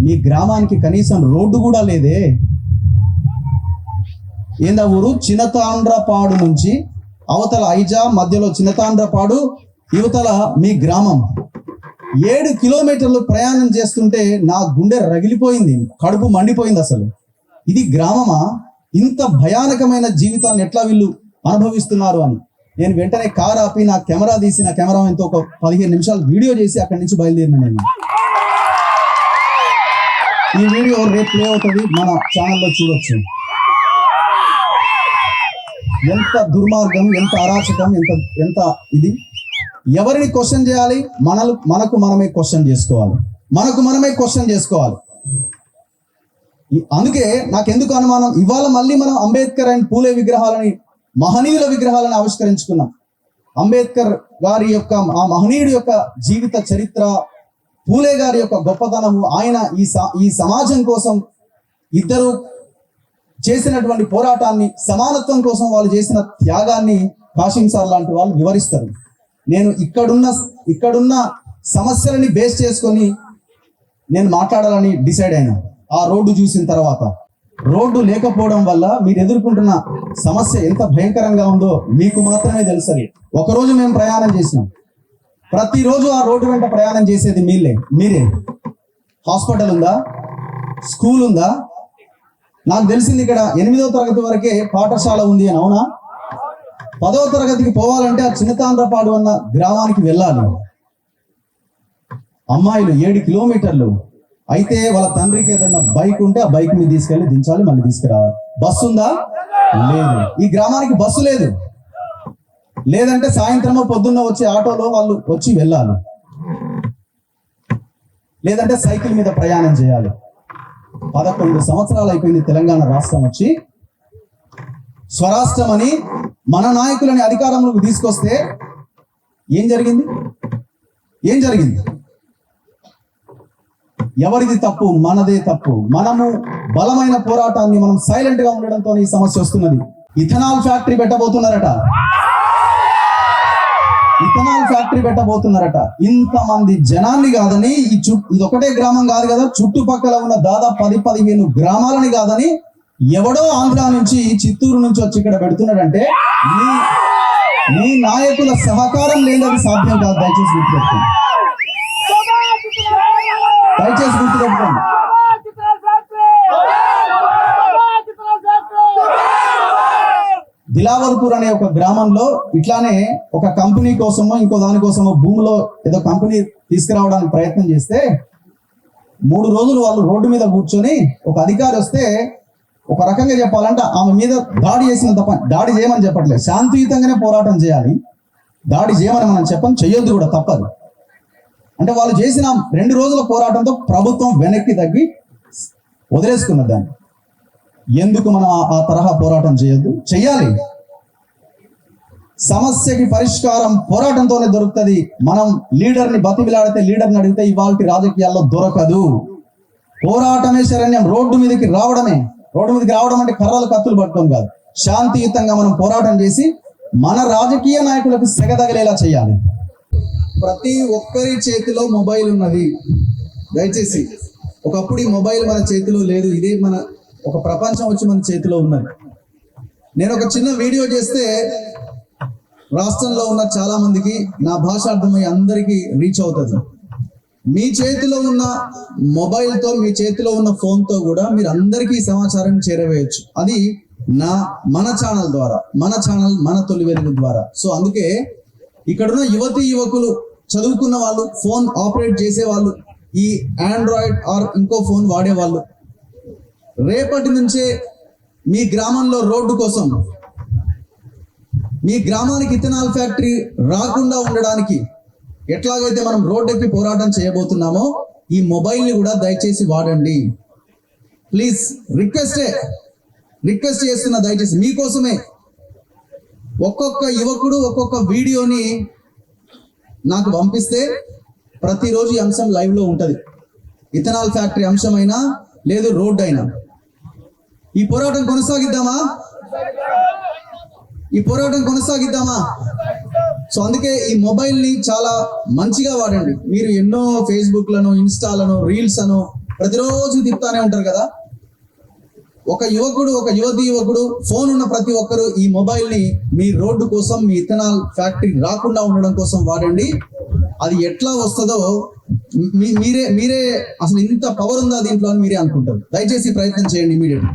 మీ గ్రామానికి కనీసం రోడ్డు కూడా లేదే. ఏందా ఊరు? చినతాండ్రపాడు నుంచి అవతల ఐజా, మధ్యలో చినతాండ్రపాడు, యువతల మీ గ్రామం. 7 కిలోమీటర్లు ప్రయాణం చేస్తుంటే నా గుండె రగిలిపోయింది, కడుపు మండిపోయింది. అసలు ఇది గ్రామమా? ఇంత భయానకమైన జీవితాన్ని ఎట్లా వీళ్ళు అనుభవిస్తున్నారు అని నేను వెంటనే కారు ఆపి నా కెమెరా తీసి, నా కెమెరామెన్తో ఒక 15 నిమిషాలు వీడియో చేసి అక్కడి నుంచి బయలుదేరిన నేను. ఈ వీడియో రేపు ప్లే అవుతుంది, మన ఛానల్లో చూడొచ్చు. ఎంత దుర్మార్గం, ఎంత అరాచకం, ఎంత ఇది. ఎవరిని క్వశ్చన్ చేయాలి? మనకు మనమే క్వశ్చన్ చేసుకోవాలి. అందుకే నాకెందుకు అనుమానం, ఇవాళ మళ్ళీ మనం అంబేద్కర్ అండ్ పూలే విగ్రహాలని, మహనీయుల విగ్రహాలను ఆవిష్కరించుకున్నాం. అంబేద్కర్ గారి యొక్క, ఆ మహనీయుడి యొక్క జీవిత చరిత్ర, పూలే గారి యొక్క గొప్పతనము, ఆయన ఈ సమాజం కోసం ఇద్దరు చేసినటువంటి పోరాటాన్ని, సమానత్వం కోసం వాళ్ళు చేసిన త్యాగాన్ని కాశీం సార్ లాంటి వాళ్ళు వివరిస్తారు. నేను ఇక్కడున్న సమస్యలని బేస్ చేసుకొని నేను మాట్లాడాలని డిసైడ్ అయినా. ఆ రోడ్డు చూసిన తర్వాత, రోడ్డు లేకపోవడం వల్ల మీరు ఎదుర్కొంటున్న సమస్య ఎంత భయంకరంగా ఉందో మీకు మాత్రమే తెలుసది. ఒకరోజు మేము ప్రయాణం చేసినాం, ప్రతిరోజు ఆ రోడ్డు వెంట ప్రయాణం చేసేది మీరే. హాస్పిటల్ ఉందా? స్కూల్ ఉందా? నాకు తెలిసింది ఇక్కడ 8వ తరగతి వరకే పాఠశాల ఉంది అని. అవునా? 10వ తరగతికి పోవాలంటే ఆ చిన్నతాండ్రపాడు అన్న గ్రామానికి వెళ్ళాలి. అమ్మాయిలు 7 కిలోమీటర్లు. అయితే వాళ్ళ తండ్రికి ఏదన్నా బైక్ ఉంటే ఆ బైక్ మీద తీసుకెళ్ళి దించాలి, మళ్ళీ తీసుకురావాలి. బస్సు ఉందా? లేదు. ఈ గ్రామానికి బస్సు లేదు. లేదంటే సాయంత్రమో పొద్దున్న వచ్చే ఆటోలో వాళ్ళు వచ్చి వెళ్ళాలి, లేదంటే సైకిల్ మీద ప్రయాణం చేయాలి. 11 సంవత్సరాలు అయిపోయింది తెలంగాణ రాష్ట్రం వచ్చి. స్వరాష్ట్రం అని మన నాయకులని అధికారంలోకి తీసుకొస్తే ఏం జరిగింది? ఎవరిది తప్పు? మనదే తప్పు. మనము బలమైన పోరాటాన్ని, మనం సైలెంట్ గా ఉండడంతో ఈ సమస్య వస్తున్నది. ఇథనాల్ ఫ్యాక్టరీ పెట్టబోతున్నారట. ఇంతమంది జనాన్ని కాదని, ఇది ఒకటే గ్రామం కాదు కదా, చుట్టుపక్కల ఉన్న దాదాపు 10-15 గ్రామాలని కాదని ఎవడో ఆంధ్ర నుంచి, చిత్తూరు నుంచి వచ్చి ఇక్కడ పెడుతున్నాడంటే మీ నాయకుల సహకారం లేదని సాధ్యం కాదు. దయచేసి గుర్తుపెట్టుకోండి. దిలావర్పూర్ అనే ఒక గ్రామంలో ఇట్లానే ఒక కంపెనీ కోసమో ఇంకో దానికోసమో భూమిలో ఏదో కంపెనీ తీసుకురావడానికి ప్రయత్నం చేస్తే 3 రోజులు వాళ్ళు రోడ్డు మీద కూర్చొని, ఒక అధికారి వస్తే, ఒక రకంగా చెప్పాలంటే ఆమె మీద దాడి చేసిన తప్ప, దాడి చేయమని చెప్పట్లేదు, శాంతియుతంగానే పోరాటం చేయాలి. దాడి చేయమని మనం చెయ్యొద్దు కూడా, తప్పదు. అంటే వాళ్ళు చేసిన 2 రోజుల పోరాటంతో ప్రభుత్వం వెనక్కి తగ్గి వదిలేసుకున్న దాన్ని. ఎందుకు మనం ఆ తరహా పోరాటం చెయ్యాలి? సమస్యకి పరిష్కారం పోరాటంతోనే దొరుకుతుంది. మనం లీడర్ని బతిమిలాడితే, లీడర్ని అడిగితే ఇవాళ రాజకీయాల్లో దొరకదు. పోరాటమే శరణ్యం. రోడ్డు మీదకి రావడం అంటే కర్రలు కత్తులు పట్టుకొని కాదు, శాంతియుతంగా మనం పోరాటం చేసి మన రాజకీయ నాయకులకు సెగదగలేలా చేయాలి. ప్రతి ఒక్కరి చేతిలో మొబైల్ ఉన్నది. దయచేసి, ఒకప్పుడు ఈ మొబైల్ మన చేతిలో లేదు, ఇదే మన ఒక ప్రపంచం వచ్చి మన చేతిలో ఉన్నది. నేను ఒక చిన్న వీడియో చేస్తే రాష్ట్రంలో ఉన్న చాలా మందికి నా భాష అర్థమై అందరికీ రీచ్ అవుతుంది. మీ చేతిలో ఉన్న మొబైల్తో, మీ చేతిలో ఉన్న ఫోన్తో కూడా మీరు అందరికీ సమాచారం చేరవేయచ్చు. అది మన ఛానల్ ద్వారా, మన తొలి వెలుగు ద్వారా. సో అందుకే ఇక్కడున్న యువకులు, చదువుకున్న వాళ్ళు, ఫోన్ ఆపరేట్ చేసే వాళ్ళు, ఈ ఆండ్రాయిడ్ ఆర్ ఇంకో ఫోన్ వాడేవాళ్ళు, రేపటి నుంచే మీ గ్రామంలో రోడ్డు కోసం, మీ గ్రామానికి ఇథనాల్ ఫ్యాక్టరీ రాకుండా ఉండడానికి ఎట్లాగైతే మనం రోడ్డెక్కి పోరాటం చేయబోతున్నామో, ఈ మొబైల్ని కూడా దయచేసి వాడండి. ప్లీజ్, రిక్వెస్ట్ చేస్తున్నా, దయచేసి మీకోసమే. ఒక్కొక్క యువకుడు ఒక్కొక్క వీడియోని నాకు పంపిస్తే ప్రతిరోజు ఈ అంశం లైవ్లో ఉంటుంది. ఇథనాల్ ఫ్యాక్టరీ అంశమైనా లేదు, రోడ్డు అయినా. ఈ పోరాటం కొనసాగిద్దామా? సో అందుకే ఈ మొబైల్ని చాలా మంచిగా వాడండి. మీరు ఎన్నో ఫేస్బుక్లను, ఇన్స్టాలను, రీల్స్ అను ప్రతిరోజు తిప్పుతానే ఉంటారు కదా. ఒక యువకుడు ఫోన్ ఉన్న ప్రతి ఒక్కరు ఈ మొబైల్ ని మీ రోడ్డు కోసం, మీ ఇథనాల్ ఫ్యాక్టరీ రాకుండా ఉండడం కోసం వాడండి. అది ఎట్లా వస్తుందో మీరే అసలు ఇంత పవర్ ఉందా దీంట్లో అని మీరే అనుకుంటారు. దయచేసి ప్రయత్నం చేయండి ఇమీడియట్.